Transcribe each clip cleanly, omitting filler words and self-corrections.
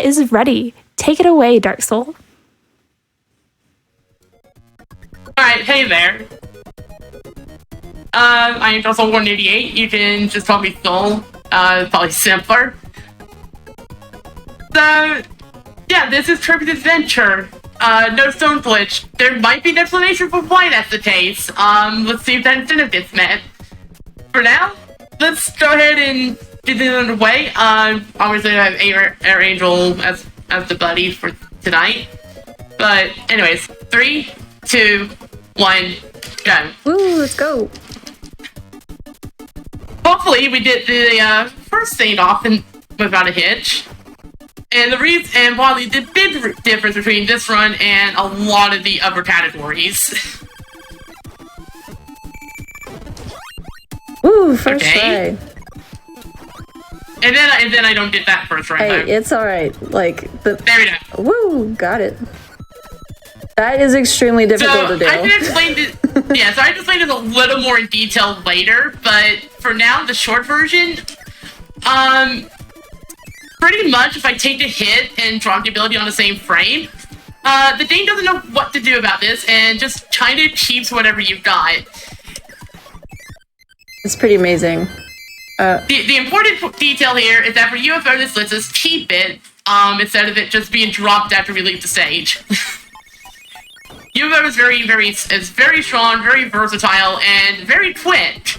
is ready. Take it away, Darksol. Alright, hey there. I am Darksol188. You can just call me Soul. Probably simpler. So, yeah, this is Kirby's Adventure. No stone glitch. There might be an explanation for why that's the case. Let's see if that incentive gets met. For now, let's go ahead and get it underway. Obviously I have AirAngel as the buddy for tonight. But anyways, 3, 2, 1, go. Woo, let's go. Hopefully we did the first scene off without a hitch. And probably the big difference between this run and a lot of the other categories. Ooh, first try. And then I don't get that first try. Hey, it's alright. Like there we go. Woo, got it. That is extremely difficult to do. I can explain it. Yeah, so I can explain it a little more in detail later, but for now, the short version, pretty much if I take a hit and drop the ability on the same frame, the game doesn't know what to do about this and just kind of keeps whatever you've got. It's pretty amazing. The important detail here is that for UFO, this lets us keep it, instead of it just being dropped after we leave the stage. UFO is very strong, very versatile, and very quick.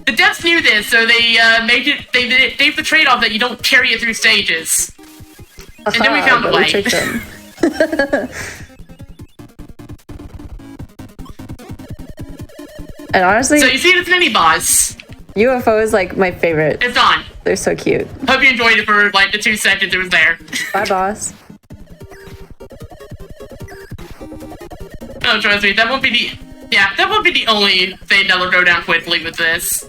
The devs knew this, so they gave the trade-off that you don't carry it through stages. And then we found a way. Tricked them. And honestly, so you see this mini-boss. UFO is like my favorite. It's on. They're so cute. Hope you enjoyed it for like the 2 seconds it was there. Bye, boss. Oh, trust me, that won't be the only thing that'll go down quickly with this.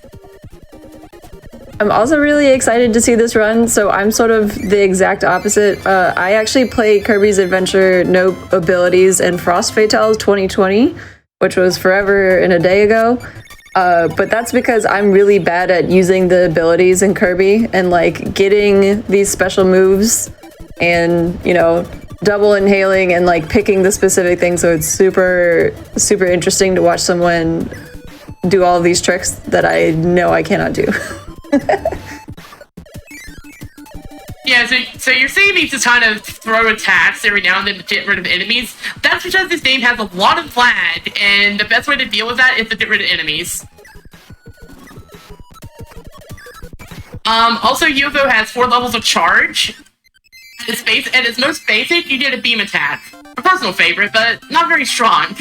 I'm also really excited to see this run, so I'm sort of the exact opposite. I actually played Kirby's Adventure No Abilities and Frost Fatales 2020, which was forever and a day ago. But that's because I'm really bad at using the abilities in Kirby and like getting these special moves and, you know, double inhaling and like picking the specific thing. So it's super, super interesting to watch someone do all of these tricks that I know I cannot do. Yeah, so you're seeing me just kind of throw attacks every now and then to get rid of enemies. That's because this game has a lot of lag, and the best way to deal with that is to get rid of enemies. Also, UFO has 4 levels of charge. At its most basic, you get a beam attack. A personal favorite, but not very strong.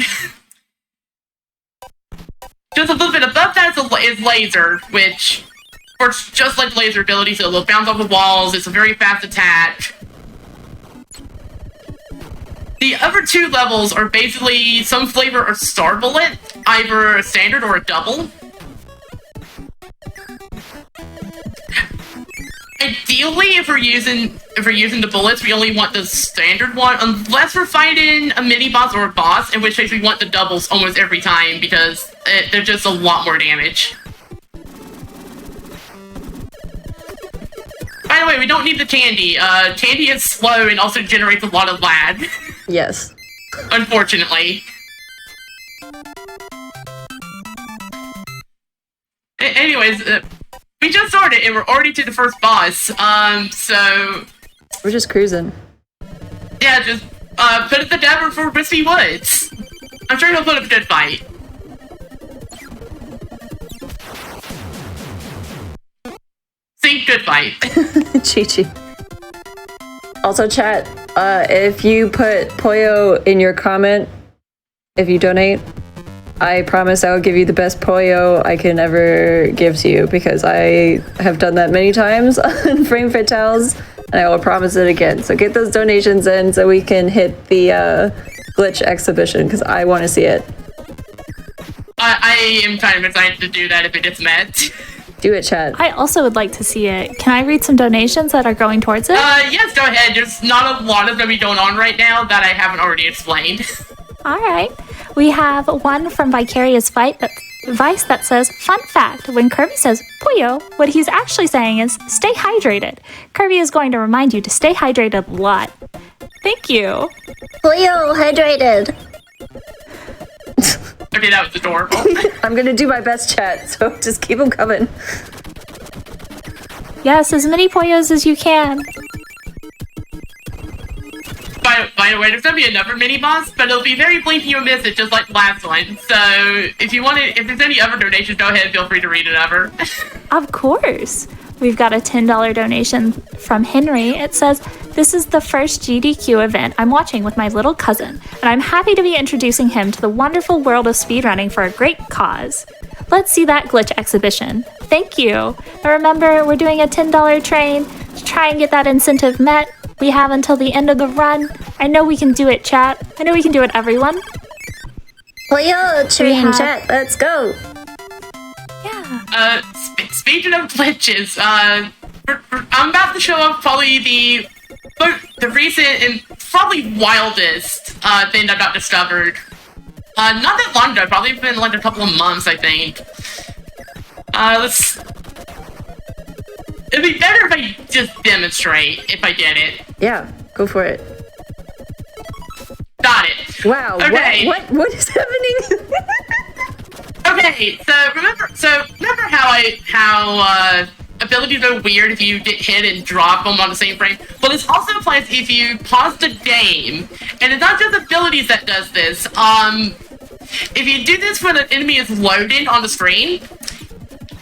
Just a little bit above that is laser, which works just like laser ability, so it'll bounce off the walls. It's a very fast attack. The other 2 levels are basically some flavor of Star Bullet, either a standard or a double. Ideally, if we're using the bullets, we only want the standard one, unless we're fighting a mini-boss or a boss, in which case we want the doubles almost every time, because they're just a lot more damage. By the way, we don't need the candy. Candy is slow and also generates a lot of lag. Yes. Unfortunately. Anyways, we just started and we're already to the first boss, so... We're just cruising. Yeah, just, put it the dagger for Wispy Woods. I'm sure he'll put up a good fight. See? Good fight. Chi-chi. Also, chat, if you put Poyo in your comment, if you donate, I promise I will give you the best Poyo I can ever give to you, because I have done that many times on Frame Fatales, and I will promise it again. So get those donations in so we can hit the glitch exhibition, because I want to see it. I am kind of excited to do that if it gets met. Do it, chat. I also would like to see it. Can I read some donations that are going towards it? Yes, go ahead. There's not a lot of them going on right now that I haven't already explained. All right. We have one from Vicarious Fight. That's advice that says, fun fact, when Kirby says Puyo, what he's actually saying is, stay hydrated. Kirby is going to remind you to stay hydrated a lot. Thank you. Puyo, hydrated. Okay, that was adorable. I'm gonna do my best, chat, so just keep them coming. Yes, as many Puyos as you can. By the way, there's gonna be another mini boss, but it'll be very blinky or miss it, just like the last one. So if there's any other donations, go ahead, feel free to read it over. Of course. We've got a $10 donation from Henry. It says, this is the first GDQ event I'm watching with my little cousin, and I'm happy to be introducing him to the wonderful world of speedrunning for a great cause. Let's see that glitch exhibition. Thank you. And remember, we're doing a $10 train to try and get that incentive met. We have until the end of the run. I know we can do it, chat. I know we can do it, everyone. Puyo, train, chat, let's go. Yeah. Speaking of glitches, I'm about to show off probably the recent and probably wildest thing that got discovered. Not that long ago, probably been like a couple of months, I think. It'd be better if I just demonstrate, if I get it. Yeah, go for it. Got it. Wow, okay. What is happening? Okay, so remember how abilities are weird if you get hit and drop them on the same frame? Well, this also applies if you pause the game, and it's not just abilities that does this. If you do this when an enemy is loaded on the screen,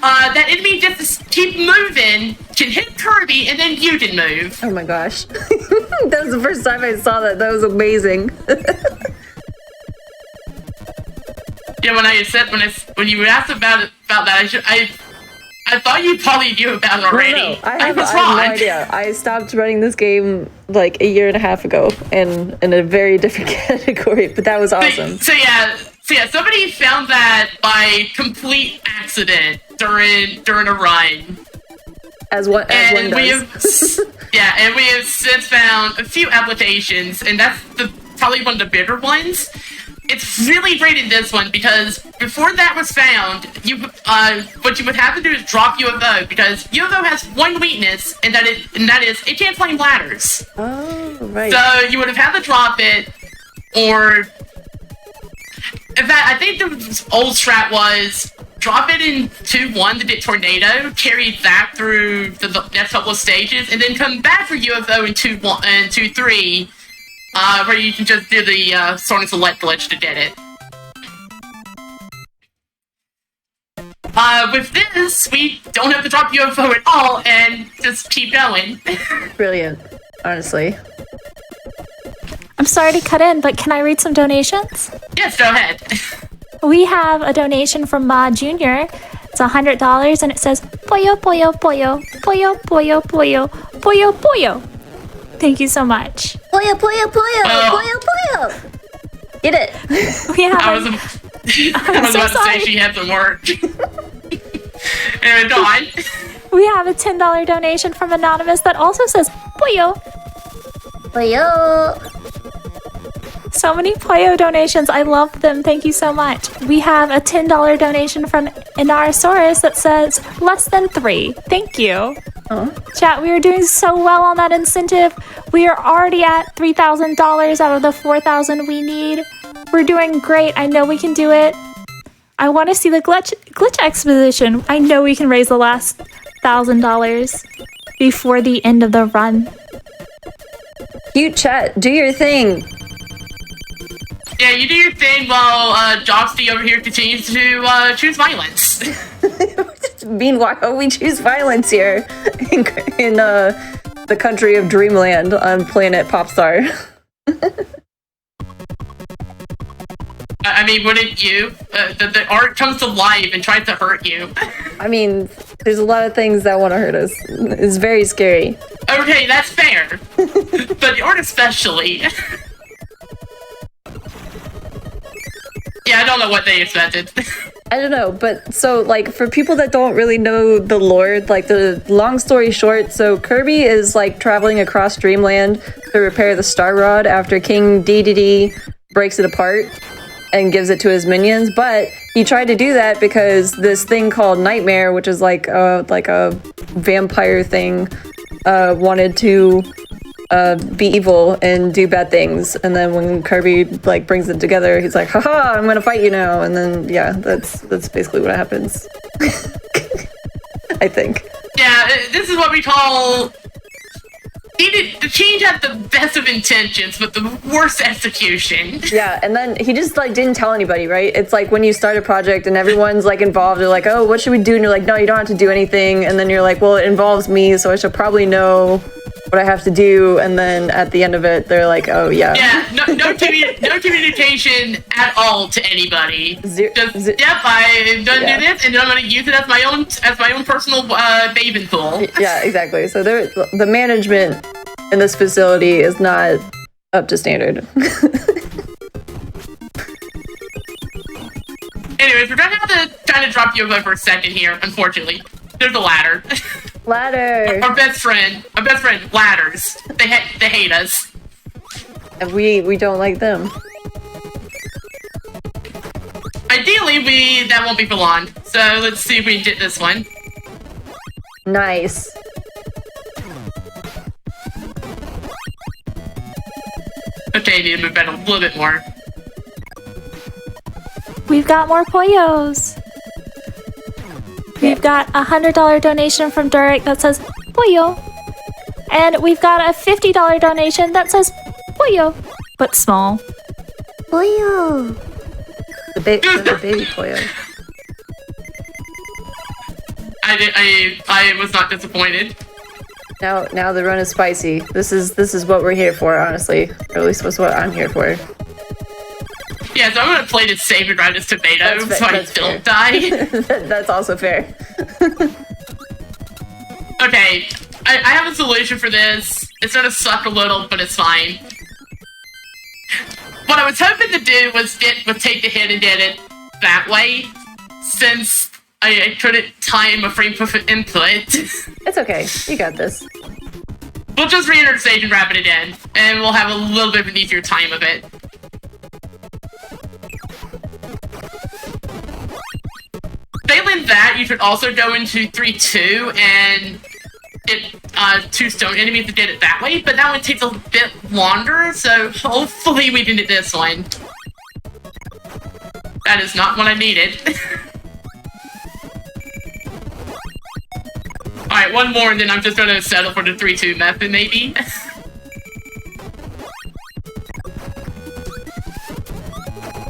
that enemy just keep moving, can hit Kirby, and then you can move. Oh my gosh. That was the first time I saw that. That was amazing. Yeah, when you asked about that, I thought you probably knew about it already. No, I have no idea. I stopped running this game like a year and a half ago, and in a very different category. But that was awesome. So yeah, somebody found that by complete accident during a run. As one does. And we have since found a few applications, and that's probably one of the bigger ones. It's really great in this one because before that was found, what you would have to do is drop UFO, because UFO has one weakness, and that is it can't climb ladders. Oh, right. So you would have had to drop it, or in fact, I think the old strat was drop it in 2-1 to get Tornado, carry that through the next couple of stages, and then come back for UFO in 2-1 and 2-3. Where you can just do the sort and select glitch to get it. With this, we don't have to drop UFO at all and just keep going. Brilliant, honestly. I'm sorry to cut in, but can I read some donations? Yes, go ahead. We have a donation from Ma Jr. It's $100, and it says, Pollo, pollo, pollo, pollo, pollo, pollo, pollo, pollo. Thank you so much. Pollo, pollo, pollo, pollo, pollo. Get it. We have I was about to say she had some work. Anyway, go on. We have a $10 donation from Anonymous that also says, Pollo. Pollo. So many Pollo donations. I love them. Thank you so much. We have a $10 donation from Inarasaurus that says, less than 3. Thank you. Oh. Chat, we are doing so well on that incentive. We are already at $3,000 out of the $4,000 we need. We're doing great. I know we can do it. I want to see the glitch exposition. I know we can raise the last $1,000 before the end of the run. You chat, do your thing. Yeah, you do your thing while Jobsty over here continues to choose violence. Meanwhile, we choose violence here in the country of Dreamland on planet Popstar. I mean, wouldn't you? The art comes to life and tries to hurt you. I mean, there's a lot of things that want to hurt us. It's very scary. Okay, that's fair. But the art especially. Yeah, I don't know what they expected. I don't know, but so, like, for people that don't really know the lore, like, the long story short, so Kirby is, like, traveling across Dreamland to repair the Star Rod after King Dedede breaks it apart and gives it to his minions, but he tried to do that because this thing called Nightmare, which is like a vampire thing, wanted to be evil and do bad things. And then when Kirby like brings it together, he's like, haha, I'm gonna fight you now. And then yeah, that's basically what happens. I think. Yeah, this is what we call... The change had the best of intentions, but the worst execution. Yeah, and then he just like didn't tell anybody, right? It's like when you start a project and everyone's like involved, they're like, oh, what should we do? And you're like, no, you don't have to do anything. And then you're like, well, it involves me, so I should probably know what I have to do. And then at the end of it, they're like, oh yeah. Yeah, no communication at all to anybody. Yep, I'm gonna do this, and then I'm gonna use it as my own personal bathing pool. Yeah, exactly. So the management in this facility is not up to standard. Anyways, we're gonna have to kind of drop you over for a second here, unfortunately. There's a ladder. Ladder. Our best friend, ladders. They hate us. And we don't like them. Ideally, that won't be for long. So let's see if we can get this one. Nice. Okay, need to move that a little bit more. We've got more Poyos. We've got a $100 donation from Durek that says Poyo. And we've got a $50 donation that says Poyo, but small. Poyo. The baby Poyo. I was not disappointed. Now the run is spicy. This is what we're here for, honestly. Or at least that's what I'm here for. Yeah, so I'm gonna play this safe and ride this tomato so I don't die. That's also fair. Okay, I have a solution for this. It's gonna suck a little, but it's fine. What I was hoping to do was take the hit and get it that way, since I couldn't time a frame per input. It's okay. You got this. We'll just re-enter the stage and wrap it in, and we'll have a little bit of an easier time of it. Failing that, you should also go into 3-2 and get 2 stone enemies to get it that way, but that one takes a bit longer, so hopefully we can get this one. That is not what I needed. Alright, one more and then I'm just gonna settle for the 3-2 method, maybe.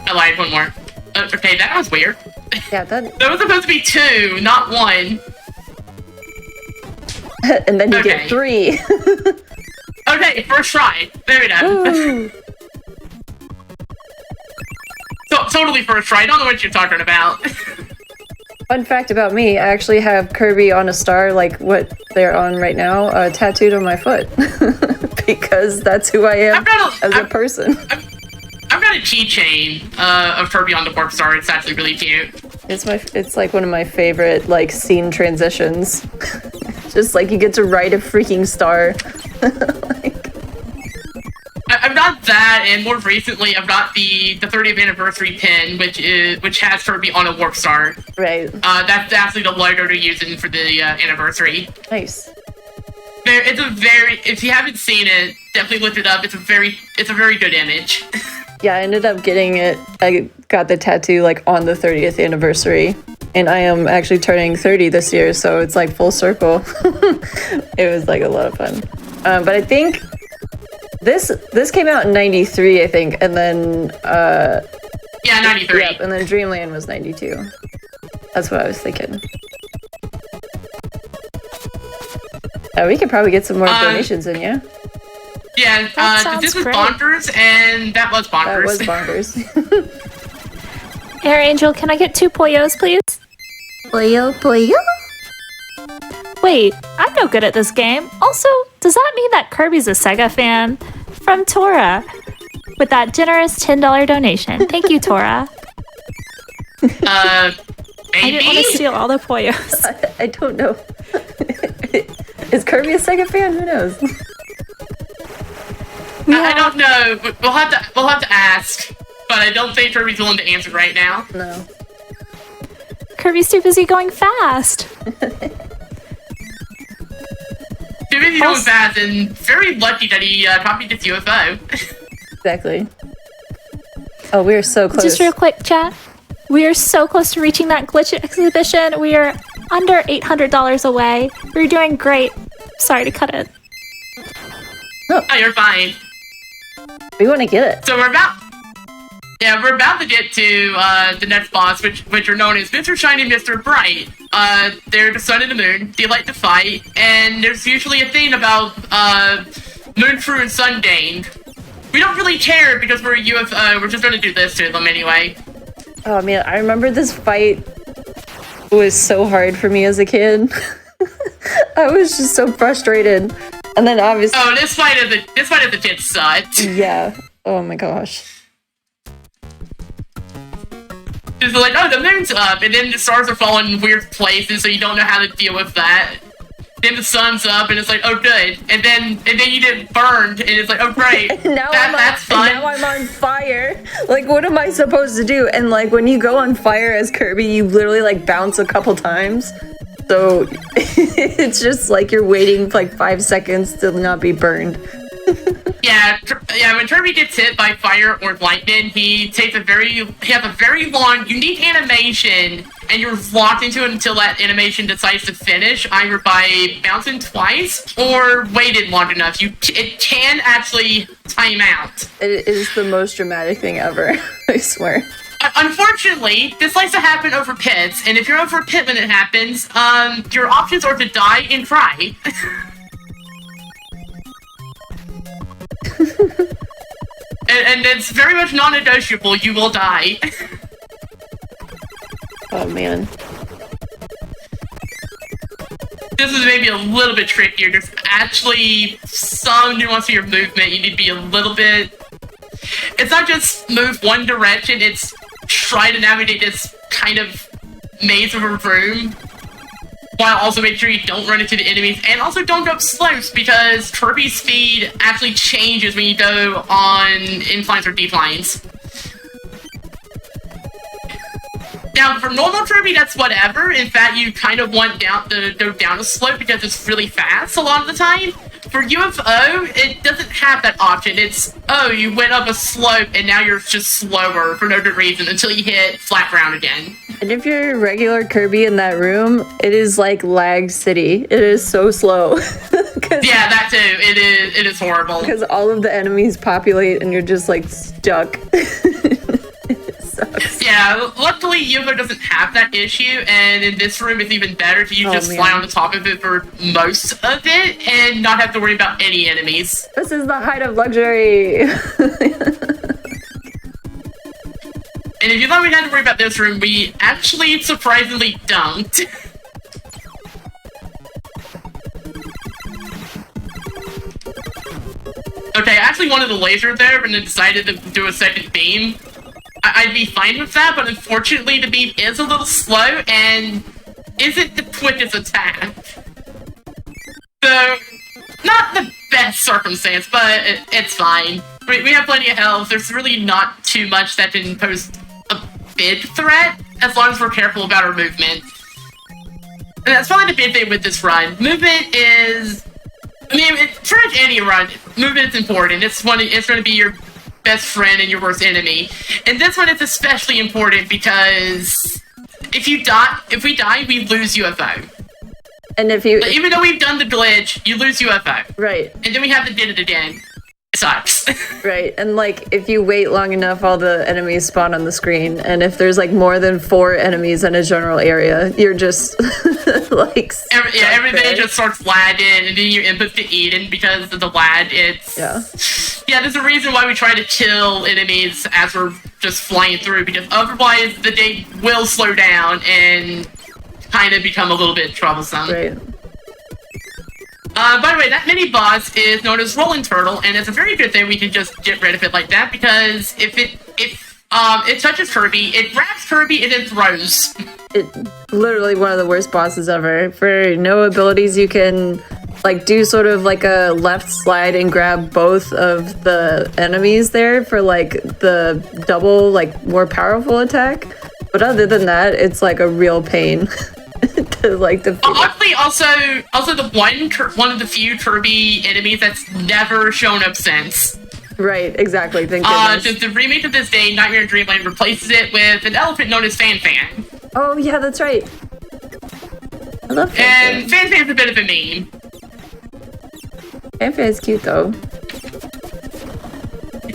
I lied, one more. Okay, that was weird. Yeah, that was supposed to be 2, not 1. And then you get 3. Okay, first try. There we go. Totally first try. I don't know what you're talking about. Fun fact about me, I actually have Kirby on a star, like what they're on right now, tattooed on my foot. Because that's who I am as a person. I've got a keychain of Kirby on the warp star. It's actually really cute. It's like one of my favorite like scene transitions. Just like you get to ride a freaking star. I've got that, and more recently, I've got the 30th anniversary pin, which has Kirby on a warp star. Right. That's actually the logo they're using for the anniversary. Nice. If you haven't seen it, definitely look it up. It's a very good image. Yeah, I ended up getting it. I got the tattoo like on the 30th anniversary, and I am actually turning 30 this year, so it's like full circle. It was like a lot of fun. But I think this came out in 93, I think, and then yeah, 93. Yep, and then Dreamland was 92. That's what I was thinking. We could probably get some more donations in, yeah? Yeah, this was great. bonkers, and that was bonkers. That was bonkers. AirAngel, can I get 2 Poyos, please? Poyo? Wait, I'm no good at this game. Also, does that mean that Kirby's a Sega fan? From Tora, with that generous $10 donation. Thank you, Tora. Maybe? I didn't want to steal all the Poyos. I don't know. Is Kirby a Sega fan? Who knows? I don't know. We'll have to ask, but I don't think Kirby's willing to answer right now. No. Kirby's too busy going fast. Too busy going fast, and very lucky that he copied this UFO. Exactly. Oh, we are so close. Just real quick, chat. We are so close to reaching that glitch exhibition. We are under $800 away. We're doing great. Sorry to cut it. Oh, you're fine. We want to get it. So we're about to get to the next boss, which are known as Mr. Shiny and Mr. Bright. They're the sun and the moon. They like to fight, and there's usually a thing about Moon True and Sundane. We don't really care because we're UFO. We're just gonna do this to them anyway. Oh man, I remember this fight was so hard for me as a kid. I was just so frustrated, and then obviously. Oh, this fight of the kid sucked. Yeah. Oh my gosh. It's like, oh, the moon's up, and then the stars are falling in weird places, so you don't know how to deal with that. Then the sun's up, and it's like, oh, good. And then you get burned, and it's like, oh, great. That's fun. Now I'm on fire. Like, what am I supposed to do? And like, when you go on fire as Kirby, you literally like bounce a couple times. So it's just like you're waiting for like 5 seconds to not be burned. Yeah, when Kirby gets hit by fire or lightning, he has a very long, unique animation, and you're locked into it until that animation decides to finish, either by bouncing twice or waited long enough. It can actually time out. It is the most dramatic thing ever, I swear. Unfortunately, this likes to happen over pits, and if you're over a pit when it happens, your options are to die and cry. and it's very much non-negotiable, you will die. Oh man. This is maybe a little bit trickier. There's actually some nuance to your movement. You need to be a little bit... It's not just move one direction, it's try to navigate this kind of maze of a room, while also making sure you don't run into the enemies, and also don't go up slopes, because Kirby's speed actually changes when you go on inclines or declines. Now, for normal Kirby, that's whatever. In fact, you kind of want to go down a slope because it's really fast a lot of the time. For UFO, it doesn't have that option. It's, oh, you went up a slope and now you're just slower for no good reason until you hit flat ground again. And if you're regular Kirby in that room, it is like lag city. It is so slow. Yeah, that too. It is horrible. Because all of the enemies populate and you're just like stuck. It sucks. Yeah, luckily UFO doesn't have that issue, and in this room it's even better to just fly on the top of it for most of it and not have to worry about any enemies. This is the height of luxury. And if you thought we had to worry about this room, we actually surprisingly don't. Okay, I actually wanted a laser there, but then decided to do a second beam. I'd be fine with that, but unfortunately the beam is a little slow and isn't the quickest attack. So, not the best circumstance, but it's fine. We have plenty of health. There's really not too much that can pose a big threat, as long as we're careful about our movement. And that's probably the big thing with this run. Movement is... I mean, pretty much any run, movement is important. It's going to be your best friend and your worst enemy. And this one is especially important because if we die, we lose UFO. And if you... Even though we've done the glitch, you lose UFO. Right. And then we have to do it again. It sucks. Right, and like, if you wait long enough, all the enemies spawn on the screen, and if there's like more than 4 enemies in a general area, you're just like... everything just starts lagging, and then you input to Eden because of the lag. Yeah, there's a reason why we try to kill enemies as we're just flying through, because otherwise the game will slow down and kind of become a little bit troublesome. Right. By the way, that mini-boss is known as Rolling Turtle, and it's a very good thing we can just get rid of it like that, because if it touches Kirby, it grabs Kirby and then throws. It's literally one of the worst bosses ever. For no abilities, you can like do sort of like a left slide and grab both of the enemies there for like the double, like more powerful attack. But other than that, it's like a real pain to like defeat. Oddly, also the one of the few Kirby enemies that's never shown up since. Right, exactly. Thank goodness. The remake of this day, Nightmare in Dreamland, replaces it with an elephant known as Fan Fan. Oh yeah, that's right. I love Fan And Fan Fan's a bit of a meme. Fan Fan's cute though.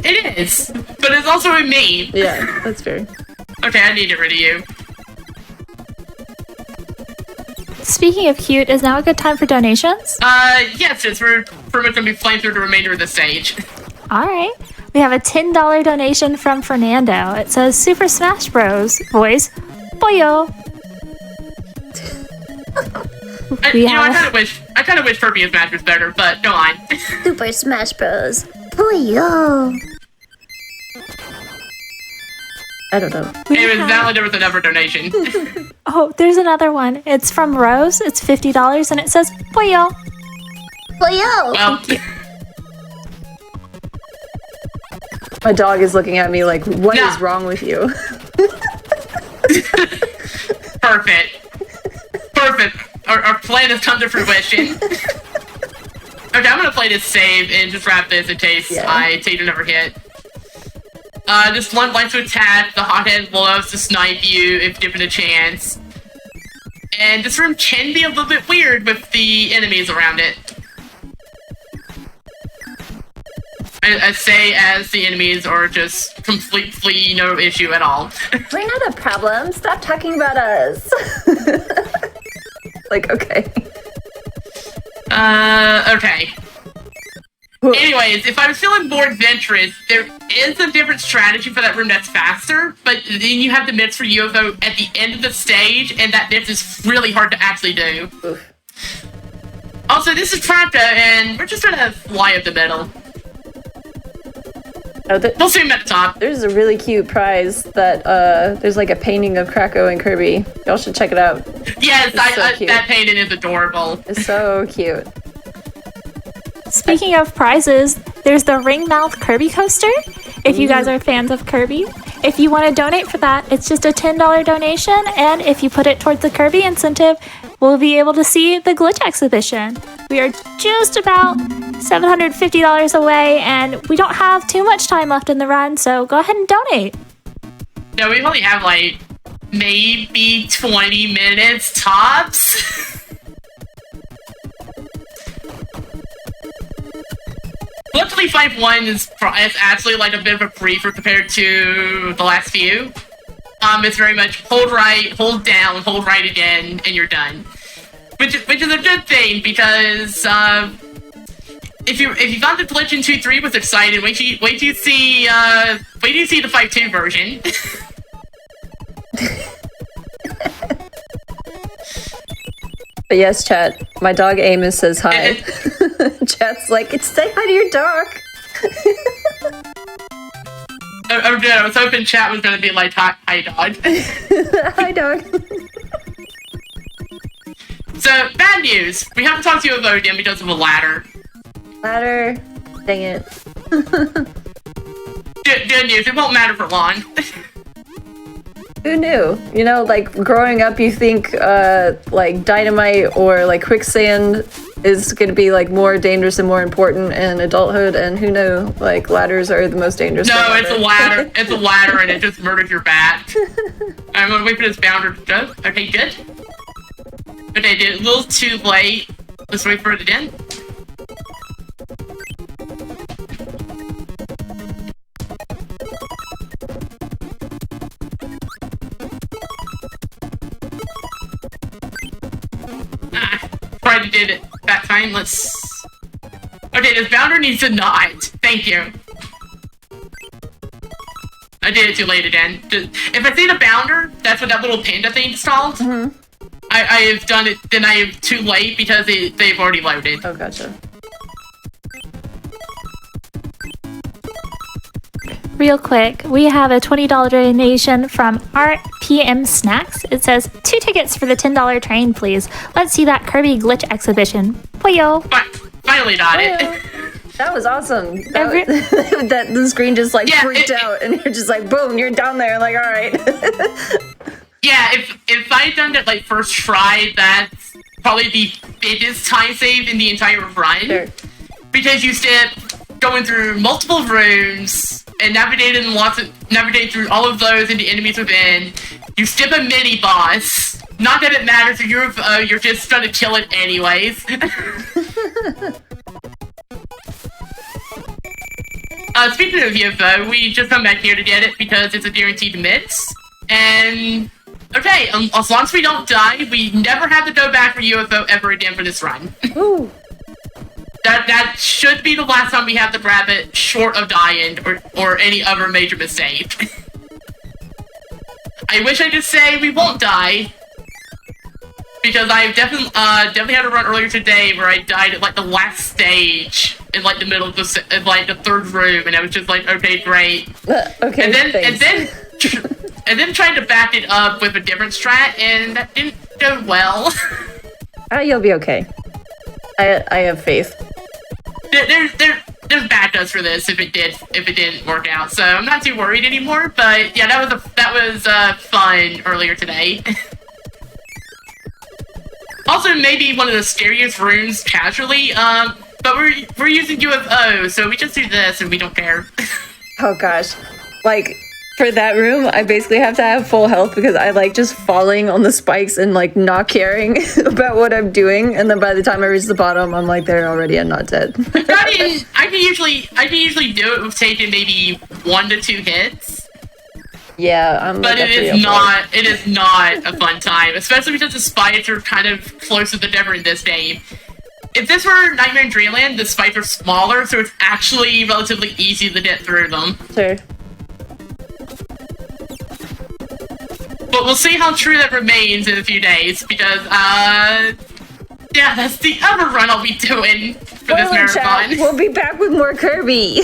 It is, but it's also a meme. Yeah, that's fair. Okay, I need to get rid of you. Speaking of cute, is now a good time for donations? Yes, we're pretty much gonna be playing through the remainder of the stage. All right. We have a $10 donation from Fernando. It says Super Smash Bros. Voice, boyo. I kind of wish Kirby Smash was better, but go on. Super Smash Bros. Boyo. I don't know. It was valid. There was another donation. Oh, there's another one. It's from Rose. It's $50 and it says boyo. Boyo. Well, My dog is looking at me like, "What is No. wrong with you?" Perfect. Our plan has come to fruition. Okay, I'm gonna play this save and just wrap this in case I take another hit. This one likes to attack, the hothead loves to snipe you if given a chance. And this room can be a little bit weird with the enemies around it. I say as the enemies are just completely no issue at all. We're not a problem. Stop talking about us. Like, okay. Okay. Anyways, if I was feeling more adventurous, there is a different strategy for that room that's faster, but then you have the mix for UFO at the end of the stage, and that mix is really hard to actually do. Oof. Also, this is Trapta, and we're just gonna fly up the middle. Oh, We'll see him at the top. there's a really cute prize that there's like a painting of Krakow and Kirby. Y'all should check it out. Yes, so cute. that painting is adorable. It's so cute. Speaking of prizes, there's the ring mouth Kirby coaster. If you guys are fans of Kirby, if you want to donate for that, it's just a $10 donation. And if you put it towards the Kirby incentive, we'll be able to see the glitch exhibition. We are just about $750 away, and we don't have too much time left in the run, so go ahead and donate. No, we only have like maybe 20 minutes tops. Luckily, 5-1 is actually like a bit of a briefer compared to the last few. It's very much hold right, hold down, hold right again, and you're done. Which is a good thing because if you thought the glitch in 2-3 was exciting, wait till you see the 5-2 version. But yes, chat. My dog Amos says hi. Chat's like, it's say hi to your dog. I'm good. I was hoping chat was gonna be like, hi dog. Hi, dog. So, bad news. We haven't talked to you about again because of a ladder. Ladder. Dang it. Good news. It won't matter for long. Who knew? You know, like, growing up, you think, like, dynamite or, like, quicksand is gonna be, like, more dangerous and more important in adulthood, and who knew, like, ladders are the most dangerous thing No, it's ever. a ladder. It's a ladder, and it just murders your back. I'm gonna wait for this bounder to go. Okay, good. Okay, dude, a little too late. Let's wait for it again. Already did it that time. Let's. Okay, this bounder needs to not. Thank you. I did it too late again. If I see the bounder, that's what that little panda thing installed. Mm-hmm. I have done it, then I am too late because they've already loaded. Oh, gotcha. Real quick, we have a $20 donation from RPM Snacks. It says, 2 tickets for the $10 train, please. Let's see that Kirby glitch exhibition. Boyo. But finally got it. That was awesome. That the screen just like freaked out, and you're just like, boom, you're down there. Like, all right. Yeah, if I had done that like first try, that's probably the biggest time save in the entire run. Sure. Because you step going through multiple rooms and navigating through all of those and the enemies within. You skip a mini boss. Not that it matters if you're just trying to kill it anyways. Speaking of UFO, we just come back here to get it because it's a guaranteed miss. And okay, as long as we don't die, we never have to go back for UFO ever again for this run. Ooh. That should be the last time we have to grab it, short of dying or any other major mistake. I wish I could say we won't die, because I've definitely had a run earlier today where I died at like the last stage in like the middle of the third room, and I was just like, okay, great. Okay. And then tried to back it up with a different strat, and that didn't go well. You'll be okay. I have faith. There's backups for this if it didn't work out, so I'm not too worried anymore. But yeah, that was fun earlier today. Also, maybe one of the scariest rooms casually, but we're using UFO, so we just do this and we don't care. Oh gosh, like for that room, I basically have to have full health because I like just falling on the spikes and like not caring about what I'm doing, and then by the time I reach the bottom, I'm like there already and not dead. I can usually do it with taking maybe 1 to 2 hits. Yeah, but it is not a fun time, especially because the spikes are kind of closer than ever in this game. If this were Nightmare in Dreamland, the spikes are smaller, so it's actually relatively easy to get through them. Sure. But we'll see how true that remains in a few days, because, yeah, that's the other run I'll be doing for this marathon. Chat, we'll be back with more Kirby.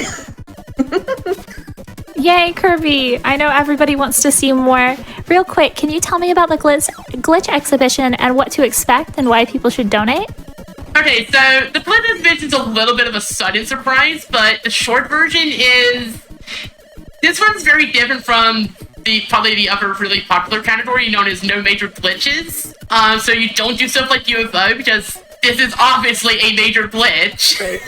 Yay, Kirby! I know everybody wants to see more. Real quick, can you tell me about the glitch exhibition and what to expect and why people should donate? Okay, so the glitch exhibition is a little bit of a sudden surprise, but the short version is... This one's very different from probably the other really popular category known as no major glitches. So you don't do stuff like UFO because this is obviously a major glitch. Right.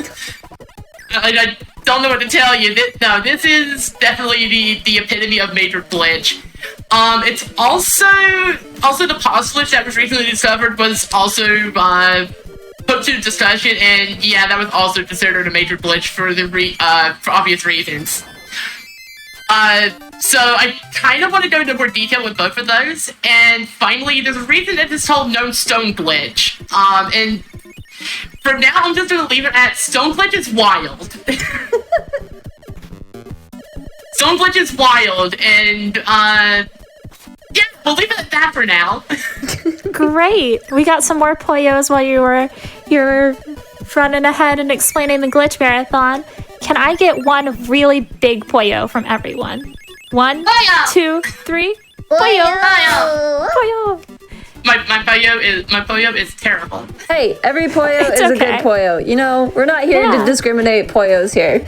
I don't know what to tell you. This is definitely the epitome of major glitch. It's also the pause glitch that was recently discovered was also put to discussion, and yeah, that was also considered a major glitch for for obvious reasons. So I kind of want to go into more detail with both of those, and finally, there's a reason that it's called no stone glitch. And for now, I'm just going to leave it at stone glitch is wild. Stone glitch is wild, and yeah, we'll leave it at that for now. Great. We got some more Poyos while you were running ahead and explaining the glitch marathon. Can I get one really big Poyo from everyone? 1, Poyo! 2, 3. Poyo! Poyo! My Poyo is terrible. Hey, every Poyo It's is a okay. good Poyo. You know, we're not here to discriminate Poyos here.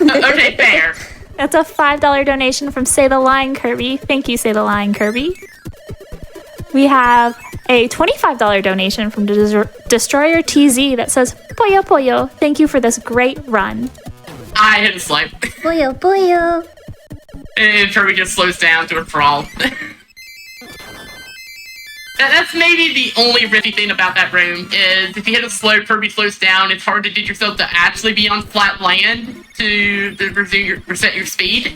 Okay, fair. That's a $5 donation from Say the Line Kirby. Thank you, Say the Line Kirby. We have a $25 donation from Destroyer TZ that says, Poyo Poyo, thank you for this great run. I hit a swipe. Boyo, boyo. And Kirby just slows down to a crawl. That's maybe the only risky thing about that room, is if you hit a slow, Kirby slows down, it's hard to get yourself to actually be on flat land to reset your speed.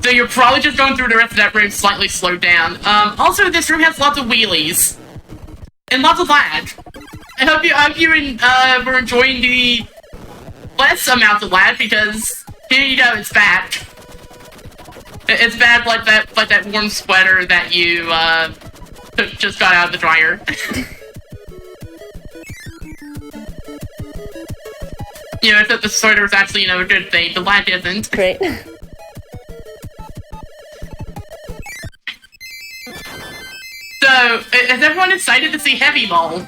So you're probably just going through the rest of that room slightly slowed down. Also, this room has lots of wheelies. And lots of lag. I hope you were enjoying the less amount of lag, because here you go, it's back. It's bad like that warm sweater that you just got out of the dryer. You know, except the sweater is actually, a good thing. The lag isn't. Great. So, is everyone excited to see Heavy Ball?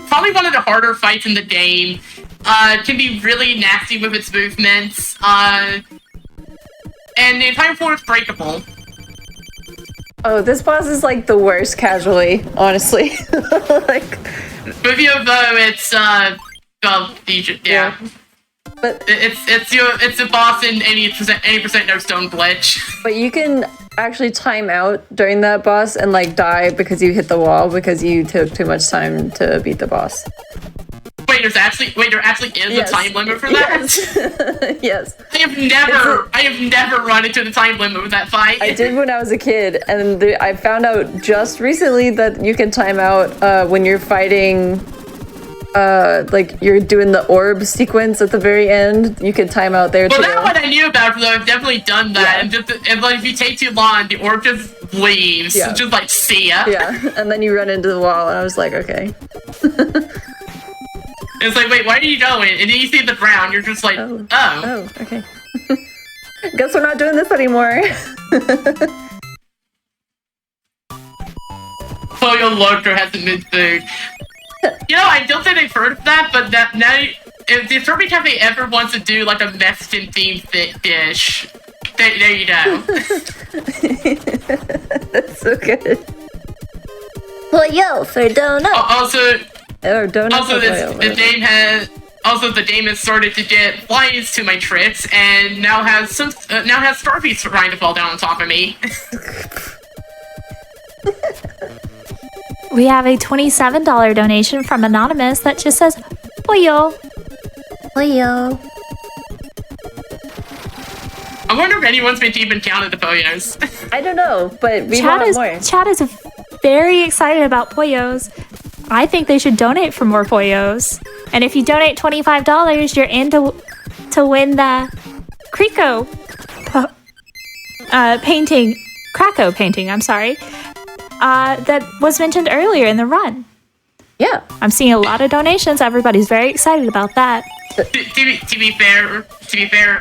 Probably one of the harder fights in the game. can be really nasty with its movements, and the entire floor is breakable. Oh, this boss is like the worst casually, honestly. Like, with your bow, it's well, yeah. But it's a boss in 80% no stone glitch. But you can actually time out during that boss and like die because you hit the wall because you took too much time to beat the boss. Wait, there actually is a time limit for that? Yes. I have never run into the time limit with that fight. I did when I was a kid, and I found out just recently that you can time out when you're fighting. Like you're doing the orb sequence at the very end. You can time out there too. Well, that one I knew about, because I've definitely done that. Yeah. And like if you take too long, the orb just leaves. Yeah. Just like, see ya. Yeah, and then you run into the wall, and I was like, okay. It's like, wait, where are you going? And then you see the ground, you're just like, oh. Oh, okay. Guess we're not doing this anymore. Polio Loco hasn't been food. You know, I don't think I've heard of that, but that now, if the Kirby Cafe ever wants to do like a Mexican themed dish, there you go. That's so good. Pollo for donut. Also, the the game has started to get flies to my tricks, and now has Starfies trying to fall down on top of me. We have a $27 donation from Anonymous that just says, Pollo. Pollo. I wonder if anyone's been keeping count of the pollos. I don't know, but we want more. Chad is very excited about pollos. I think they should donate for more pollos. And if you donate $25, you're in to win the Krakow painting, I'm sorry, that was mentioned earlier in the run. Yeah. I'm seeing a lot of donations. Everybody's very excited about that. To be fair,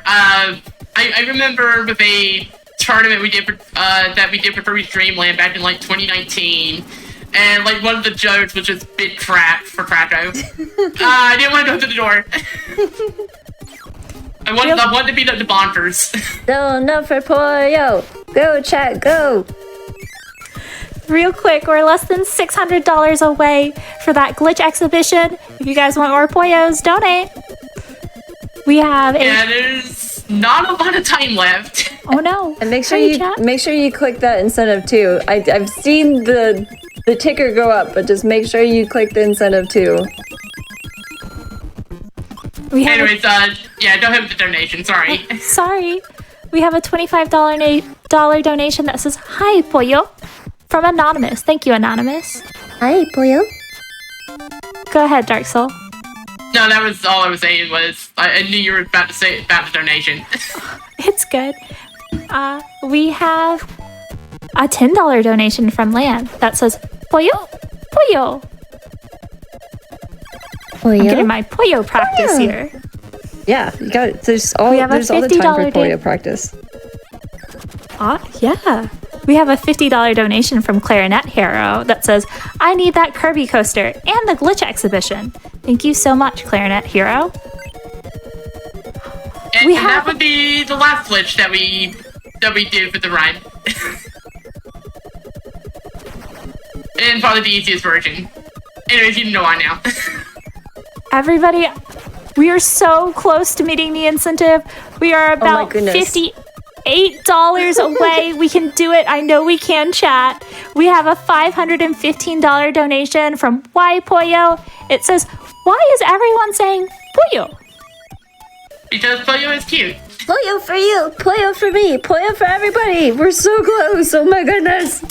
I remember with a tournament we did for Kirby's Dreamland back in like 2019, and like one of the jokes was just big crap for Krakow. I didn't want to go to the door. I wanted to beat up the bonkers. No for Pollo. Go, chat, go. Real quick, we're less than $600 away for that glitch exhibition. If you guys want more pollos, donate. We have there's not a lot of time left. Oh no! And make sure you click that incentive too. I've seen the ticker go up, but just make sure you click the incentive too. Anyways, don't have the donation. Sorry. Sorry. We have a $25 donation that says, Hi, Pollo, from Anonymous. Thank you, Anonymous. Hi, Pollo. Go ahead, Darksol. No, that was all I was saying. I knew you were about to say about the donation. It's good. We have a $10 donation from Lan that says, Pollo, Pollo. Pollo. I'm getting my Pollo practice here. Yeah, you got it. There's all the time for Pollo practice. Yeah. We have a $50 donation from Clarinet Hero that says, I need that Kirby coaster and the glitch exhibition. Thank you so much, Clarinet Hero. And that would be the last glitch that we do for the run. And probably the easiest version. Anyways, you know why now. Everybody, we are so close to meeting the incentive. We are about $58 away. We can do it. I know we can, chat. We have a $515 donation from Why Pollo. It says, why is everyone saying Pollo? Because Pollo is cute. Pollo for you, Pollo for me, Pollo for everybody. We're so close. Oh my goodness.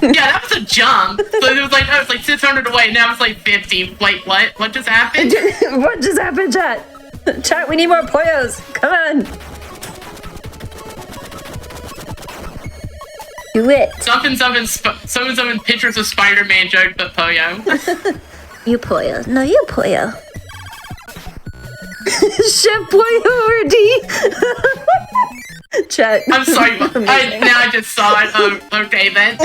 Yeah, that was a jump. So it was like 600 away, and now it's like 50. Wait, what? What just happened? What just happened, chat? Chat, we need more pollos. Come on. Do it. Something pictures of Spider-Man joke, but Pollo. You Pollo. No, you Pollo. Chef Pollo or D. Chat. I'm sorry, I just saw it. Oh, okay then.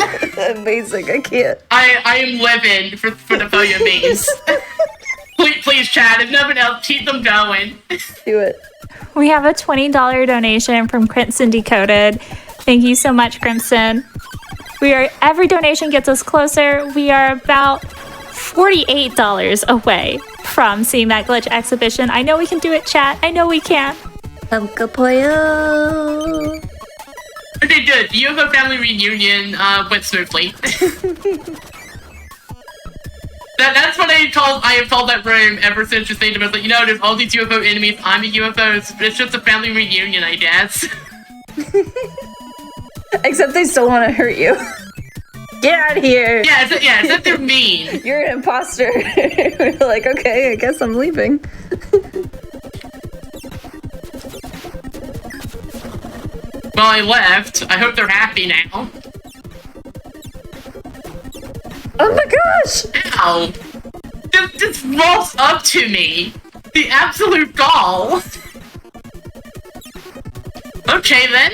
Amazing, I can't. I am living for the Pollo memes. Please, chat. If nothing else, keep them going. Do it. We have a $20 donation from Crimson Decoded. Thank you so much, Crimson. Every donation gets us closer. We are about $48 away from seeing that glitch exhibition. I know we can do it, chat. I know we can. Pumpka Pollo. Okay, good. The UFO family reunion went smoothly. That's what I have called that room ever since just thinking about like, there's all these UFO enemies, I'm a UFO, it's just a family reunion, I guess. Except they still want to hurt you. Get out of here! Yeah, except they're mean. You're an imposter. We're like, okay, I guess I'm leaving. Well, I left. I hope they're happy now. Oh my gosh! Ow! Just rolls up to me! The absolute gall! Okay then.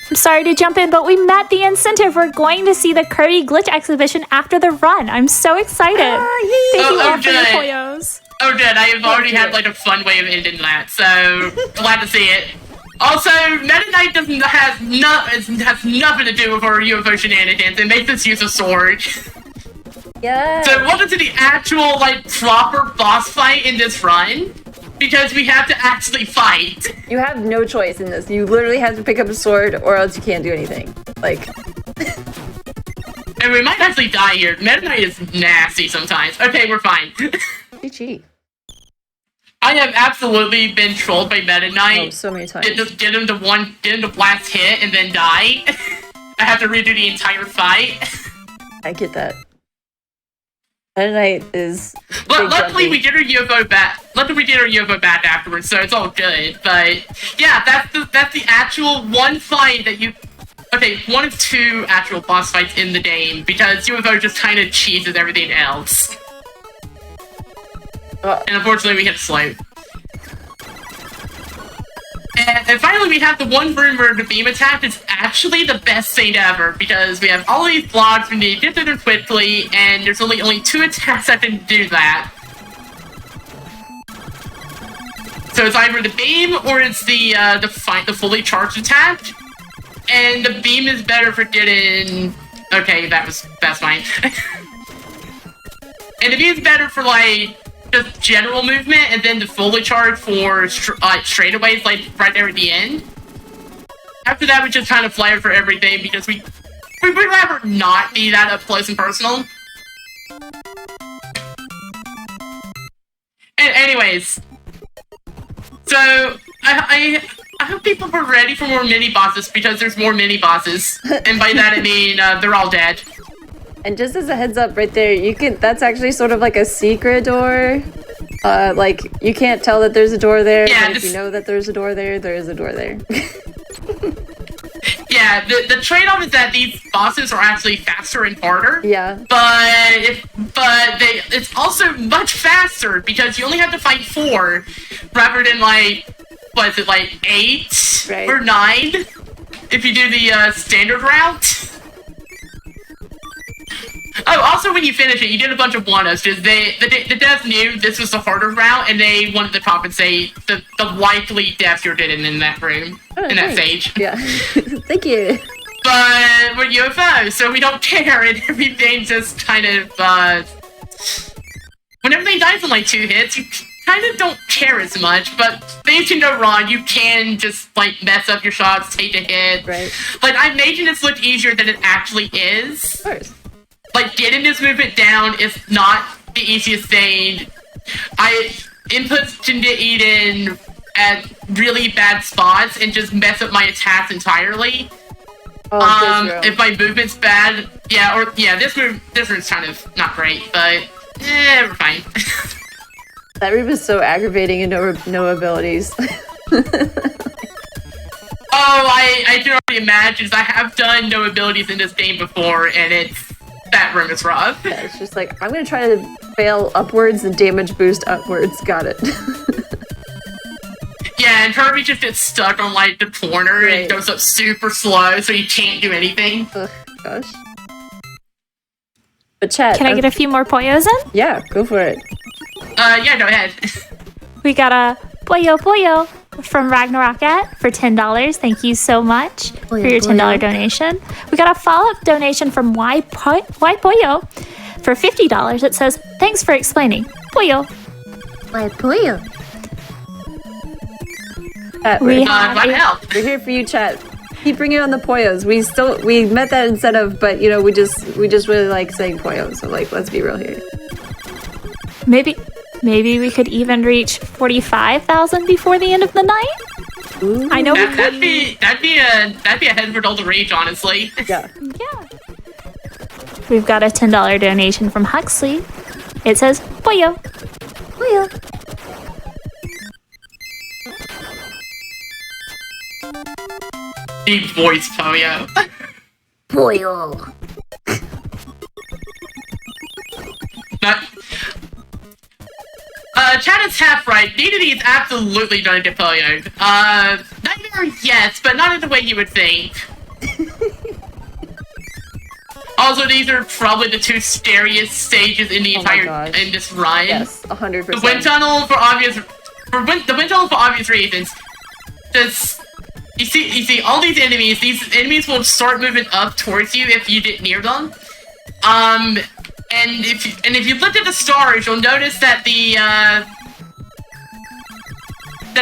I'm sorry to jump in, but we met the incentive. We're going to see the Kirby glitch exhibition after the run. I'm so excited. Thank you all for your poyos. Oh good, I have already had like a fun way of ending that, so glad to see it. Also, Meta Knight has nothing to do with our UFO shenanigans. It makes us use a sword. Yeah. So welcome to the actual, proper boss fight in this run. Because we have to actually fight. You have no choice in this. You literally have to pick up a sword or else you can't do anything. And we might actually die here. Meta Knight is nasty sometimes. Okay, we're fine. GG. I have absolutely been trolled by Meta Knight. Oh, so many times. Get him to last hit and then die. I have to redo the entire fight. I get that. Meta Knight is. Luckily, we did our UFO back. Afterwards, so it's all good. But yeah, that's the actual one fight that you. Okay, one of two actual boss fights in the game because UFO just kind of cheeses everything else. And unfortunately, we hit slope. And finally, we have the one room where the beam attack is actually the best thing ever, because we have all these blocks, we need to get through them quickly, and there's only two attacks that can do that. So it's either the beam or it's the fully charged attack. And the beam is better for getting... Okay, that's fine. And the beam is better for, just general movement, and then the fully charged for straightaways, right there at the end. After that, we just kind of fly for everything because we'd rather not be that up close and personal. And anyways, so I hope people were ready for more mini bosses because there's more mini bosses, and by that I mean they're all dead. And just as a heads up right there, that's actually sort of like a secret door. You can't tell that there's a door there, yeah, but if you know that there's a door there, there is a door there. Yeah, the trade-off is that these bosses are actually faster and harder. Yeah. It's also much faster because you only have to fight 4 rather than 8 right. or 9 if you do the standard route. Oh, also when you finish it, you get a bunch of one-ups. The devs knew this was the harder route, and they wanted to compensate the likely deaths you're getting in that room, in that stage. Yeah. Thank you. But we're UFOs, so we don't care, and everything just kind of, when everything dies in 2 hits, you kind of don't care as much, but things can go wrong. You can just, mess up your shots, take a hit. Right. I'm making this look easier than it actually is. Of course. Getting this movement down is not the easiest thing. Inputs can get eaten at really bad spots and just mess up my attacks entirely. If my movement's bad, this room's kind of not great, but we're fine. That room is so aggravating and no abilities. I can already imagine. I have done no abilities in this game before, and that room is rough. Yeah, it's just I'm gonna try to fail upwards and damage boost upwards. Got it. Yeah, and Kirby just gets stuck on the corner and goes up super slow, so you can't do anything. Ugh, gosh. But chat. Can I get a few more Poyos in? Yeah, go for it. Yeah, go ahead. We got a Poyo from Ragnarokette for $10. Thank you so much for your $10 donation. We got a follow-up donation from Why Poyo for $50. It says, thanks for explaining. Poyo. Why, Pollo? Chat, We we're, have Glad to a- help. we're here for you, chat. Keep bringing on the Poyos. We met that incentive, but you know we just really like saying Poyo. So like, let's be real here. Maybe we could even reach 45,000 before the end of the night. Ooh. I know we could. That'd be a head for all the rage, honestly. Yeah. Yeah. We've got a $10 donation from Huxley. It says, Poyo. Pollo. Deep voice, Poyo. Pollo. Chad is half right. DDD is absolutely gonna get Poyo'd. Nightmare, yes, but not in the way you would think. Also, these are probably the two scariest stages in the Oh my entire gosh. in this run. Yes, 100%. The wind tunnel for obvious reasons. You see all these enemies. These enemies will start moving up towards you if you get near them. And if you look at the stars, you'll notice that that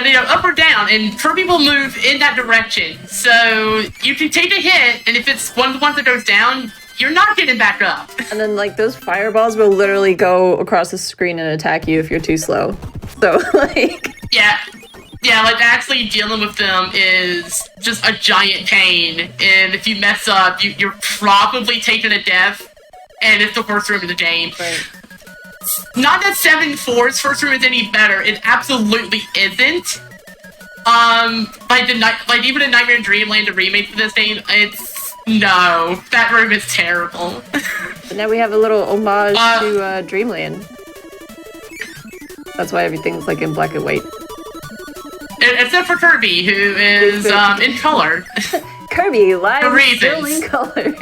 they go up or down, and Kirby will move in that direction. So you can take a hit, and if it's one of the ones that goes down, you're not getting back up. And then like those fireballs will literally go across the screen and attack you if you're too slow. So like Yeah, like actually dealing with them is just a giant pain, and if you mess up, you're probably taking a death, and it's the worst room in the game. right. Not that 7-4's first room is any better, it absolutely isn't. Like even in Nightmare in Dreamland, the remake for this game, no, that room is terrible. But now we have a little homage Uh, to Dreamland. That's why everything's like in black and white. Except for Kirby, who is in color. Kirby, live For still reasons. in color.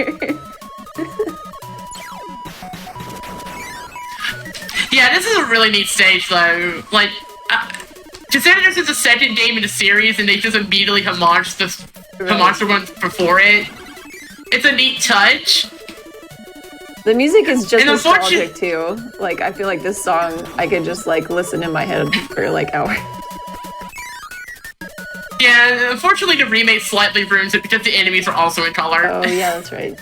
Yeah, this is a really neat stage, though. Like, considering this is the second game in the series, and they just immediately homage the ones before it, it's a neat touch. The music is just And nostalgic too. Like I feel like this song I could just like listen in my head for like hours. Yeah, unfortunately, the remake slightly ruins it because the enemies are also in color. Oh yeah, that's right.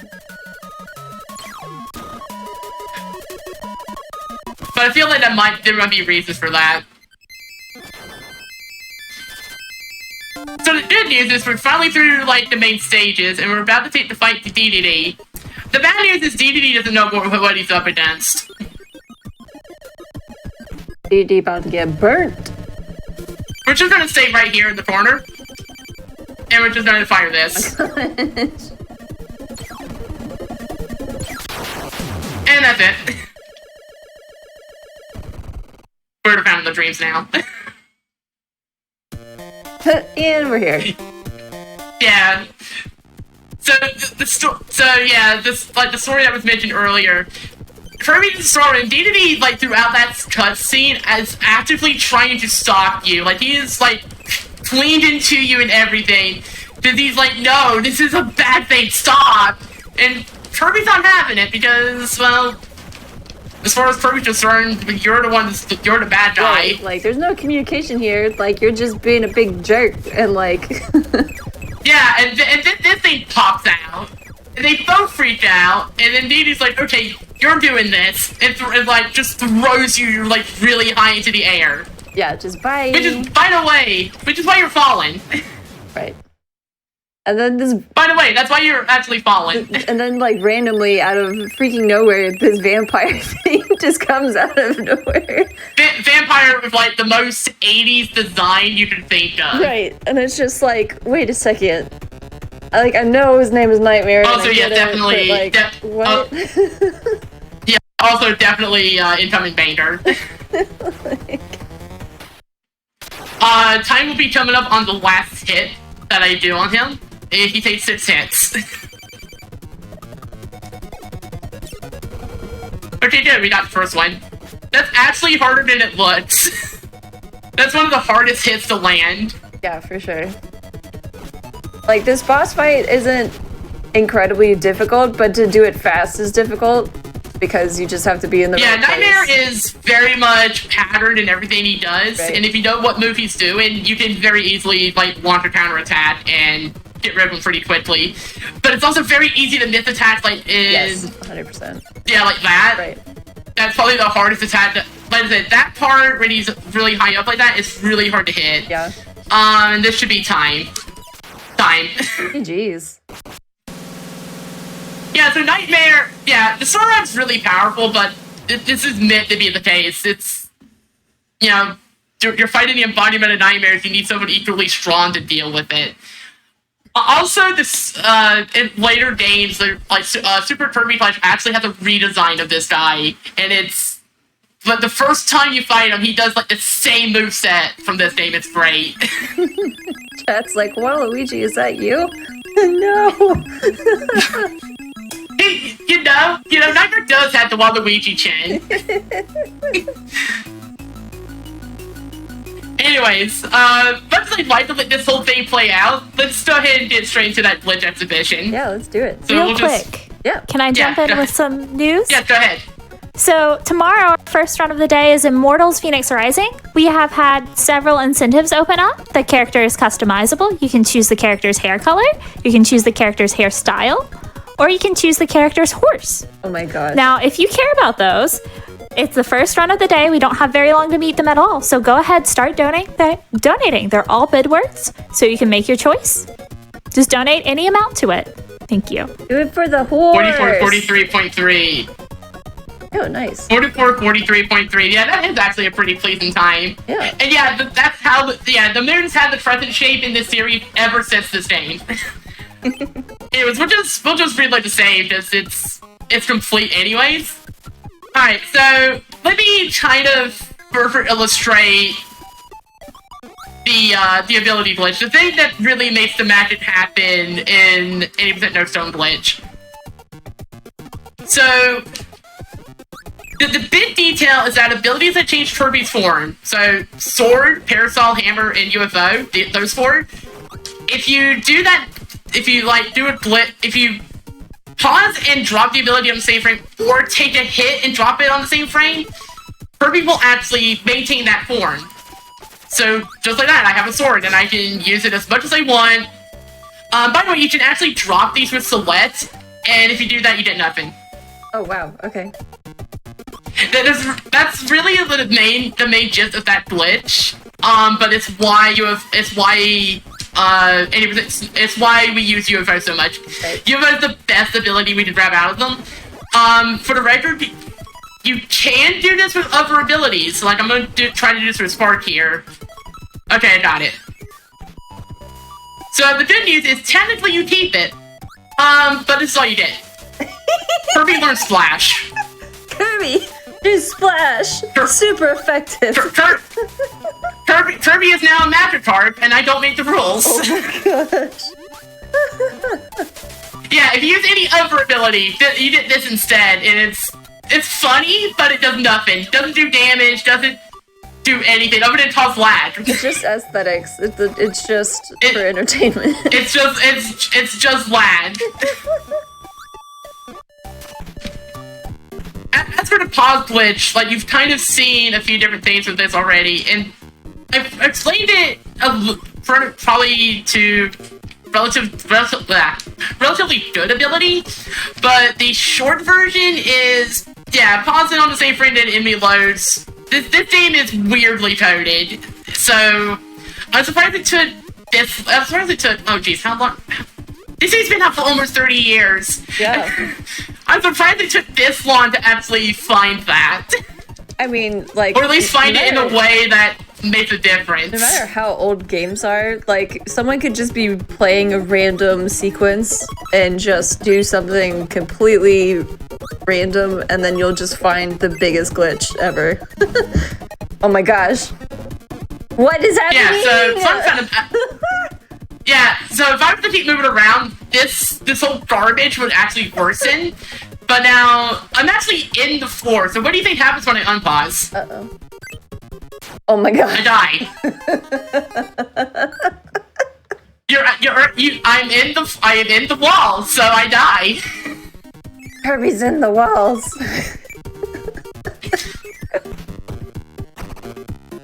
But I feel like there might be reasons for that. So the good news is we're finally through like the main stages, and we're about to take the fight to DDD. The bad news is DDD doesn't know what he's up against. DD about to get burnt. We're just gonna stay right here in the corner, and we're just gonna fire this, and that's it. We're the Fountain of Dreams now. And we're here. Yeah. So the story that was mentioned earlier. Kirby's story, and DDD, like throughout that cutscene, is actively trying to stop you. Like he is like leaned into you and everything, because he's like, no, this is a bad thing. Stop. And Kirby's not having it because, well, as far as Kirby's concerned, you're the bad guy. Right, like there's no communication here. Like you're just being a big jerk and like. Yeah, and this thing pops out. And they both freak out, and then Dee Dee's like, okay, you're doing this. And like, just throws you, like, really high into the air. Yeah, just bye. Which is, by the way, why you're falling. Right. And then this. By the way, that's why you're actually falling. And then like randomly out of freaking nowhere, this vampire thing just comes out of nowhere. Vampire with, like, the most 80s design you can think of. Right, and it's just like, wait a second. I know his name is Nightmare. Also, and I yeah, get definitely. It, but, like, what? Yeah, also definitely incoming banger. Time will be coming up on the last hit that I do on him. He takes 6 hits. Okay, good. We got the first one. That's actually harder than it looks. That's one of the hardest hits to land. Yeah, for sure. Like, this boss fight isn't incredibly difficult, but to do it fast is difficult because you just have to be in the right place. Nightmare is very much patterned in everything he does, Right. and if you know what move he's doing, you can very easily like launch a counterattack and get rid of him pretty quickly. But it's also very easy to miss attacks, like in Yes, 100%. yeah, like that. Right. That's probably the hardest attack. Like I said, that part when he's really high up like that is really hard to hit. Yeah. This should be time. Jeez. Yeah, so Nightmare, the sword arm's really powerful, but this is meant to be the case. It's, you know, you're fighting the embodiment of nightmares, you need someone equally strong to deal with it. Also, this, in later games, like Super Kirby Flash actually has a redesign of this guy, and it's, but the first time you fight him, he does like the same moveset from this game. It's great. Chat's like, Waluigi, is that you? No. you know, Nightmare does have the Waluigi chin. Anyways, much as I'd like to let this whole thing play out, let's go ahead and get straight into that glitch exhibition. Yeah, let's do it. So Real we'll quick. Yeah. Can I jump in with some news? Yeah, go ahead. So tomorrow, our first run of the day is Immortals Phoenix Rising. We have had several incentives open up. The character is customizable. You can choose the character's hair color, you can choose the character's hairstyle, or you can choose the character's horse. Oh my god. Now, if you care about those, it's the first run of the day. We don't have very long to meet them at all. So go ahead, start donating. They're all bid words, so you can make your choice. Just donate any amount to it. Thank you. Do it for the horse. 4443.3. Oh, nice. 4443.3. Yeah, that is actually a pretty pleasing time. Yeah. And yeah, that's how the moon's had the crescent shape in this series ever since this game. Anyways, we'll just read like the same, because it's complete anyways. Alright, so let me kind of further illustrate the ability glitch. The thing that really makes the magic happen in 80% No Stone glitch. So the big detail is that abilities that change Kirby's form. So sword, parasol, hammer, and UFO, those four. If you do that, if you like do a glitch, if you pause and drop the ability on the same frame, or take a hit and drop it on the same frame, Kirby will actually maintain that form. So, just like that, I have a sword, and I can use it as much as I want. By the way, you can actually drop these with select, and if you do that, you get nothing. Oh, wow. Okay. That's really the main gist of that glitch. But it's why it's why we use UFO so much. Right. UFO is the best ability we can grab out of them. For the record, you can do this with other abilities. Like, I'm going to try to do this with Spark here. Okay, I got it. So the good news is technically you keep it. But this is all you get. Kirby learns Splash. Kirby! Do Splash! Super effective! Kirby is now a Magikarp, and I don't make the rules. Oh my gosh. Yeah, if you use any other ability, you get this instead, and it's funny, but it does nothing. Doesn't do damage, doesn't do anything other than cause lag. It's just aesthetics. It's just for entertainment. It's just lag. As for the pause glitch, like, you've kind of seen a few different things with this already, and I've explained it probably to relatively good ability, but the short version is, pausing on the same frame that enemy loads. This game is weirdly coded, so I'm surprised it took this. I'm surprised it took. Oh geez, how long? This game's been out for almost 30 years. Yeah. I'm surprised it took this long to actually find that. I mean, like... Or at least find it in a way that makes a difference. No matter how old games are, like, someone could just be playing a random sequence and just do something completely random, and then you'll just find the biggest glitch ever. Oh my gosh. What is happening? So if I were to keep moving around, this whole garbage would actually worsen. But now, I'm actually in the floor, so what do you think happens when I unpause? Uh-oh. Oh my god. I die. I am in the wall, so I die. Kirby's in the walls.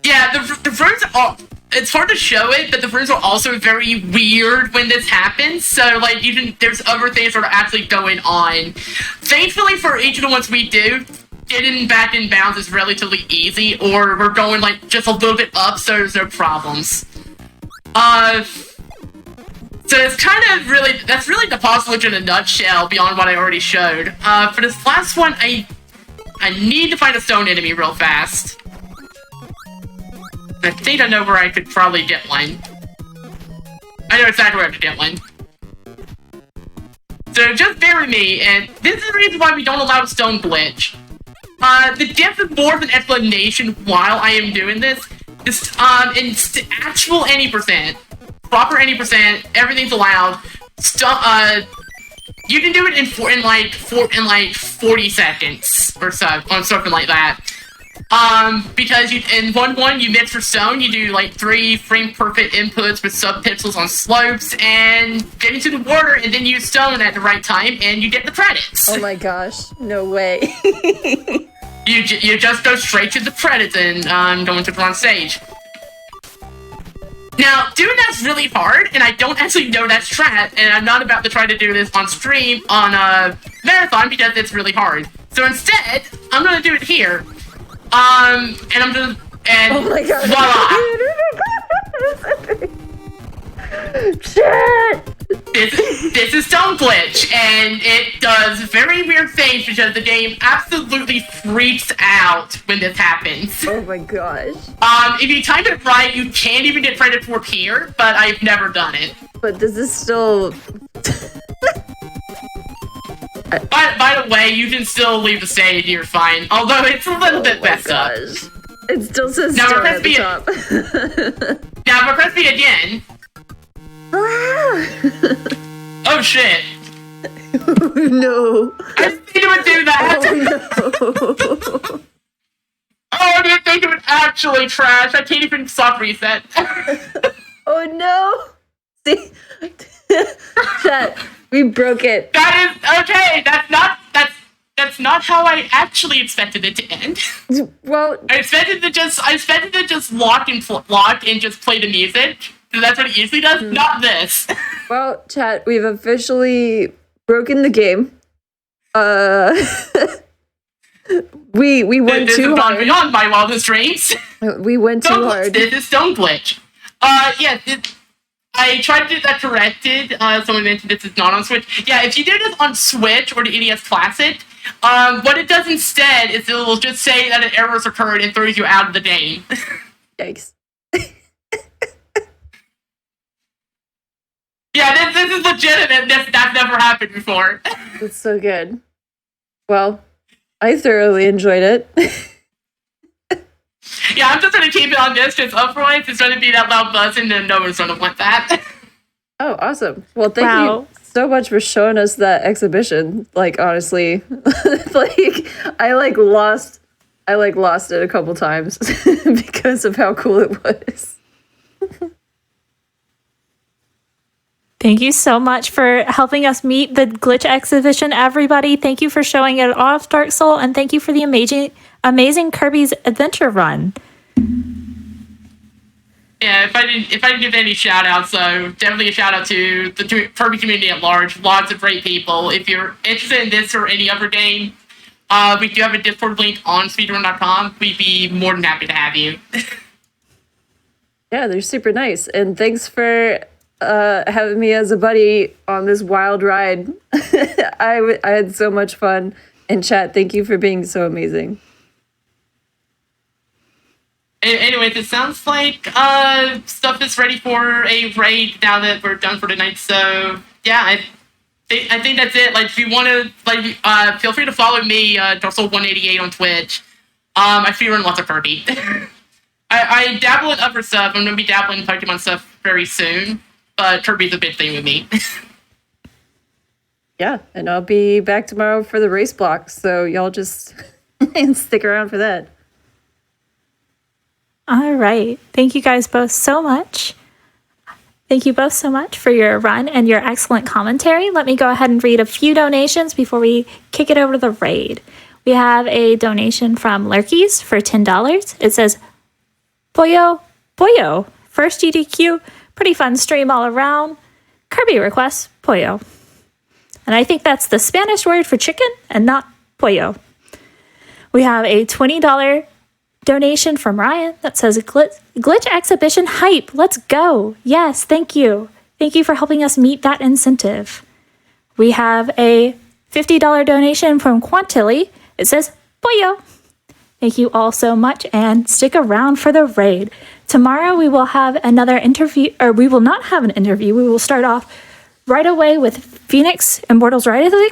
Yeah, the rooms are... It's hard to show it, but the rooms are also very weird when this happens. So, like, there's other things that are actually going on. Thankfully, for each of the ones we do, getting back in bounds is relatively easy, or we're going, like, just a little bit up, so there's no problems. So it's kind of really... That's really the puzzle in a nutshell, beyond what I already showed. For this last one, I need to find a stone enemy real fast. I think I know where I could probably get one. I know exactly where I could get one. So just bear with me, and this is the reason why we don't allow a stone glitch. The depth of more of an explanation while I am doing this is, in actual any percent, proper any percent, everything's allowed. You can do it in 40 seconds or so, or something like that. Because in 1-1 you mix for stone, you do like 3 frame perfect inputs with sub-pixels on slopes, and get into the water, and then use stone at the right time, and you get the credits. Oh my gosh, no way. You just go straight to the credits and go into the wrong stage. Now, doing that's really hard, and I don't actually know that strat, and I'm not about to try to do this on stream on a marathon because it's really hard. So instead, I'm gonna do it here. And I'm gonna, and oh my god. voila! Shit! This is Stone Glitch, and it does very weird things because the game absolutely freaks out when this happens. Oh my gosh. If you time it right, you can't even get credit for it here, but I've never done it. But this is still... By the way, you can still leave the stage, you're fine. Although it's a little bit messed up. It still says now stone at the top. Now, but press B again. Oh shit. No. I didn't think it would do that. Oh no. Oh, I didn't think it would actually trash. I can't even soft reset. Oh no. See? Chat, we broke it. That is okay. That's not how I actually expected it to end. Well, I expected to just lock and just play the music. So that's what it usually does. Not this. well, chat, we've officially broken the game. We went too hard. This has gone beyond my wildest dreams. We went too hard. This is Stone Glitch. Yeah, I tried to get that corrected. Someone mentioned this is not on Switch. Yeah, if you did this on Switch or the NES Classic, what it does instead is it will just say that an error has occurred and throws you out of the game. Yikes. Yeah, this is legitimate. That's never happened before. That's so good. Well, I thoroughly enjoyed it. Yeah, I'm just gonna keep it on this because otherwise it's gonna be that loud buzzing and no one's gonna want that. Oh, awesome. Well, thank you so much for showing us that exhibition. Like, honestly, like I lost it a couple times because of how cool it was. Thank you so much for helping us meet the glitch exhibition, everybody. Thank you for showing it off, Dark Soul, and thank you for the amazing Kirby's Adventure Run. Yeah, if I didn't give any shout outs, so definitely a shout out to the Kirby community at large. Lots of great people. If you're interested in this or any other game, we do have a Discord link on speedrun.com. We'd be more than happy to have you. Yeah, they're super nice. And thanks for having me as a buddy on this wild ride. I had so much fun. And chat, thank you for being so amazing. Anyways, it sounds like stuff is ready for a raid now that we're done for the night. So yeah, I think that's it. Like, if you want to, feel free to follow me, Darksol188 on Twitch. I feature lots of Kirby. I dabble in other stuff. I'm gonna be dabbling in Pokemon stuff very soon, but Kirby's a big thing with me. Yeah, and I'll be back tomorrow for the race block, so y'all just stick around for that. All right. Thank you guys both so much. Thank you both so much for your run and your excellent commentary. Let me go ahead and read a few donations before we kick it over to the raid. We have a donation from Lurkies for $10. It says, Pollo, first GDQ, pretty fun stream all around. Kirby requests, Pollo. And I think that's the Spanish word for chicken and not pollo. We have a $20 donation from Ryan that says, Glitch exhibition hype, let's go. Yes, thank you. Thank you for helping us meet that incentive. We have a $50 donation from Quantilly. It says, Pollo. Thank you all so much and stick around for the raid. Tomorrow we will have another interview, or we will not have an interview. We will start off right away with Phoenix Immortals Rising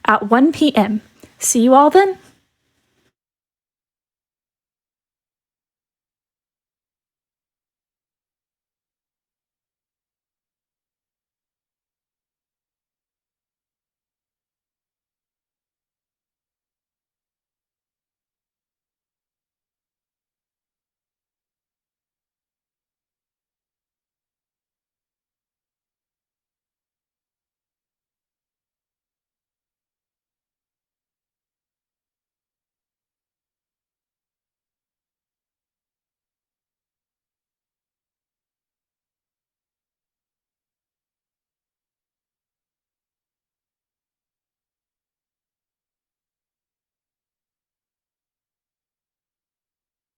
at 1 p.m. See you all then.